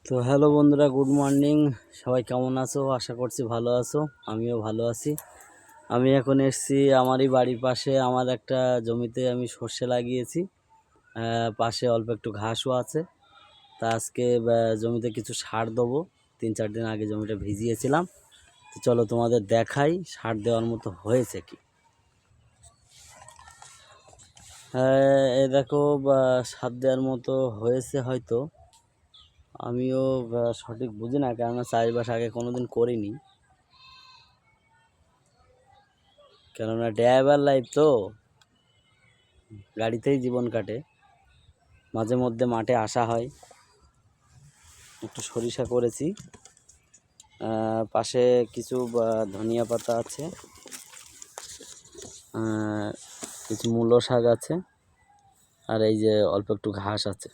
তো হ্যালো বন্ধুরা, good morning. সবাই কেমন আছো? আশা করছি ভালো আছো। আমিও ভালো আছি। আমি এখন এসেছি আমারই বাড়ির পাশে আমার একটা জমিতে। আমি সর্ষে লাগিয়েছি, পাশে অল্প একটু ঘাসও আছে। তা আজকে জমিতে কিছু সার দেবো। 3-4 দিন আগে জমিটা ভিজিয়েছিলাম। তো চলো তোমাদের দেখাই সার দেওয়ার মতো হয়েছে কি। এ দেখো, সার দেওয়ার মতো হয়েছে হয়তো। আমিও সঠিক বুঝি না, কেননা চাষবাস আগে কোনোদিন করিনি। কেননা ড্রাইভার লাইফ তো, গাড়িতেই জীবন কাটে। মাঝে মধ্যে মাঠে আসা হয়। একটু সরিষা করেছি, পাশে কিছু ধনিয়া পাতা আছে, কিছু মূলো শাক আছে, আর এই যে অল্প একটু ঘাস আছে।